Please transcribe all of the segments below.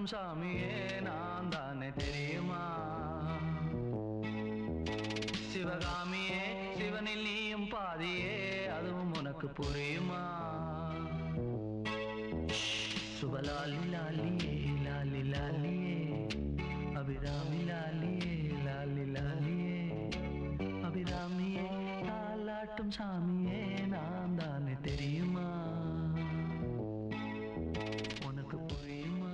தாலாட்டும் சாமியே நான் தானே தெரியுமா? சிவகாமியே சிவனில் நீயும் பாதியே, அதுவும் உனக்கு புரியுமா? சுபலாலி லாலியே லாலி லாலியே, அபிராமி லாலியே லாலி லாலியே, அபிராமியே தாலாட்டும் சாமியே நான் தானே தெரியுமா? உனக்கு புரியுமா?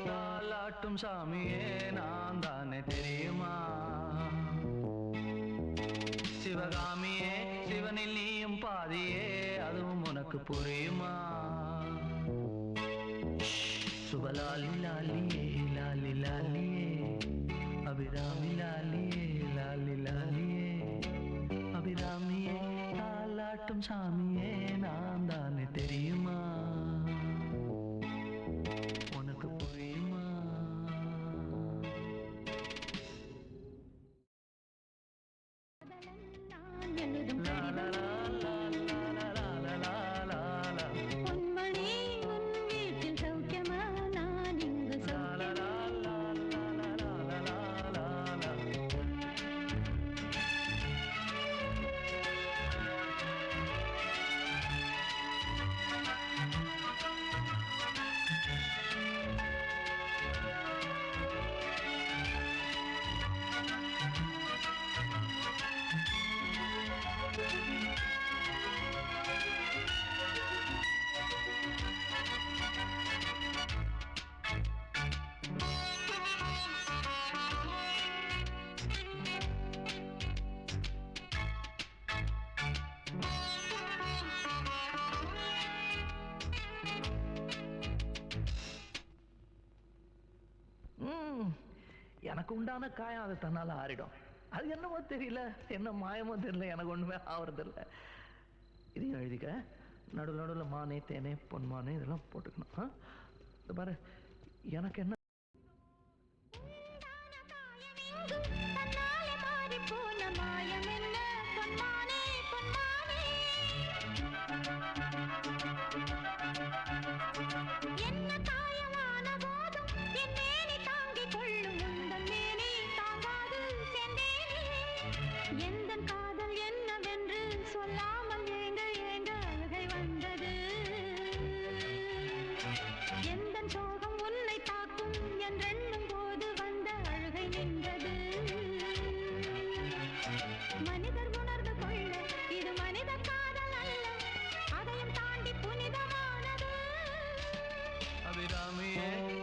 தாலாட்டும் சாமியே நான் தானே தெரியுமா? சிவகாமியே சிவனில் நீயும் பாதியே, அதுவும் உனக்கு புரியுமா? சுபலாலி லாலியே லாலி லாலியே, அபிராமி லாலியே லாலி லாலியே, அபிராமியே தாலாட்டும் சாமியே நான் தானே தெரியுமா? உனக்கு புரியுமா? எனக்கு உண்டான காயம் அது தன்னால ஆறிடும். அது என்னமோ தெரியல, என்ன மாயமோ தெரியல, எனக்கு ஒண்ணுமே ஆவறதில்லை. இதையும் எழுதிக்க. நடுவில் நடுவில் மானே தேனே பொன்மானே இதெல்லாம் போட்டுக்கணும். இது பாரு, எனக்கு என்ன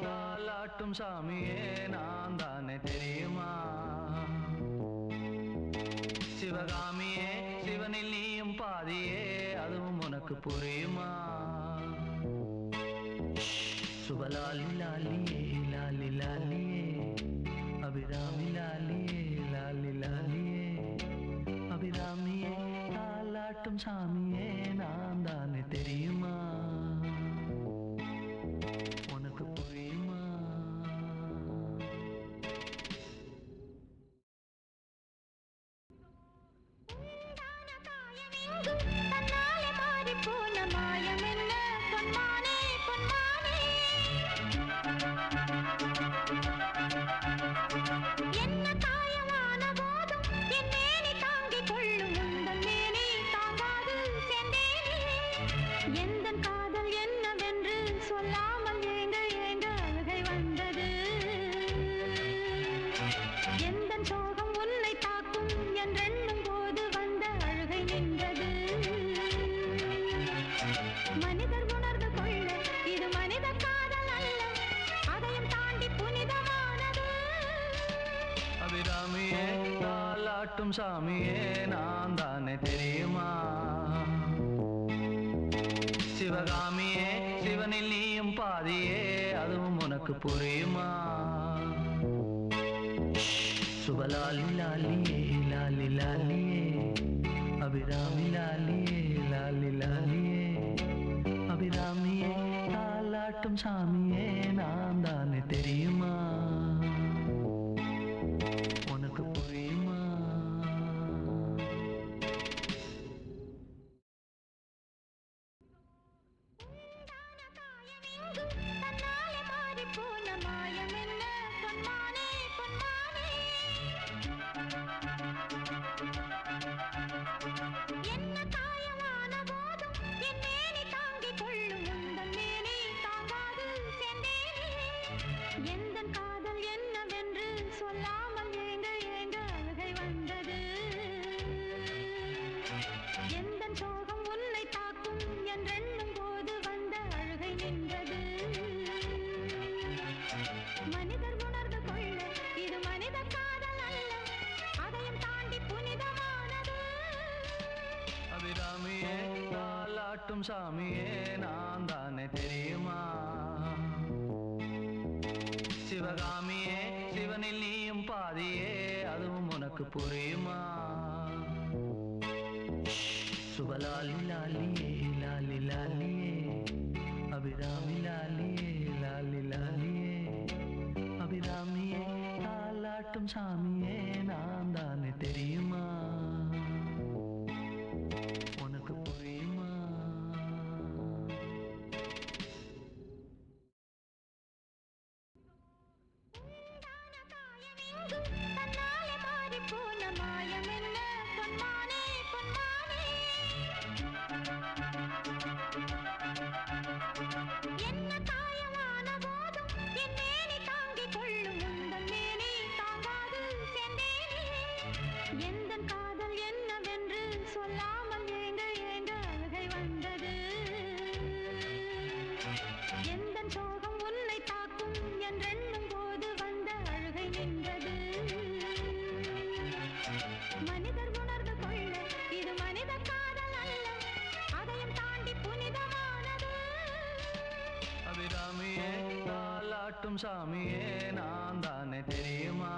தாலாட்டும் சாமியே நான் தானே தெரியுமா? சிவகாமியே சிவனில் நீயும் பாதியே, அதுவும் உனக்கு புரியுமா? சுபலாலி லாலியே லாலி லாலியே, அபிராமி லாலியே லாலி லாலியே, அபிராமியே தாலாட்டும் சாமியே நான் தானே தெரியுமா? உனக்கு புரியுமா? மணி மனிதர் உணர்ந்து கொள்ள இது மனித காதல் அல்ல, அதையும் தாண்டி புனிதமானது. அபிராமியே தாலாட்டும் சாமியே நான் தானே தெரியுமா? சிவகாமியே சிவனில் நீயும் பாதியே அதுவும் உனக்கு புரியுமா? சுபலாலி லாலியே லாலி லாலியே அபிராமி லாலியே லாலி லாலியே அபிராமியே தாலாட்டும் சாமியே நான் தானே தெரியுமா? உனக்கு புரியுமா? தன்னாலே மாறி போன மாயம் என்ன பொன்மானே பொன்மானே, என்ன காயமான போதும் என் மேனி தாங்கிக் கொள்ளும் உந்தன் மேனி தாங்காது சென்றேனே. எந்தன் காதல் என்னவென்று சொல்லாமல் ஏங்க ஏங்க அழுகை வந்தது. எந்தன் சோகம் உன்னை தாக்கும் என்றெண்ணும் போது வந்த அழுகை நின்றது. மனிதர் உணர்ந்து கொள்ள இது மனித காதல் அல்ல, அதையும் தாண்டி புனிதமானது. அபிராமியே தாலாட்டும் சாமியே நான் தானே தெரியுமா? சிவகாமியே சிவனில் நீயும் பாதியே அதுவும் உனக்கு புரியுமா? சுபலாலி லாலியே லாலி லாலியே அபிராமி லாலியே லாலி லாலியே அபிராமியே தாலாட்டும் சாமியே நான் தானே தெரியுமா? உனக்கு புரியுமா? தன்னாலே மாறி போன மாயம் என்ன பொன்மானே பொன்மானே, என்ன காயமான போதும் என் மேனி தாங்கிக் கொள்ளும் உந்தன் மேனி தாங்காது சென்றேனே. எந்தன் காதல் என்னவென்று சொல்லாமல் ஏங்க ஏங்க அழுகை வந்தது. எந்தன் சோகம் உன்னை தாக்கும் என்றெண்ணும் போது வந்த அழுகை நின்றது. மனிதர் உணர்ந்து கொள்ள இது மனித காதல் அல்ல, அதையும் தாண்டி புனிதமானது. அபிராமியே தாலாட்டும் சாமியே நான் தானே தெரியுமா?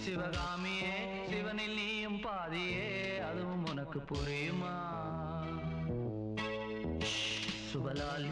சிவகாமியே சிவனில் நீயும் பாதியே அதுவும் உனக்கு புரியுமா? சுபலாலி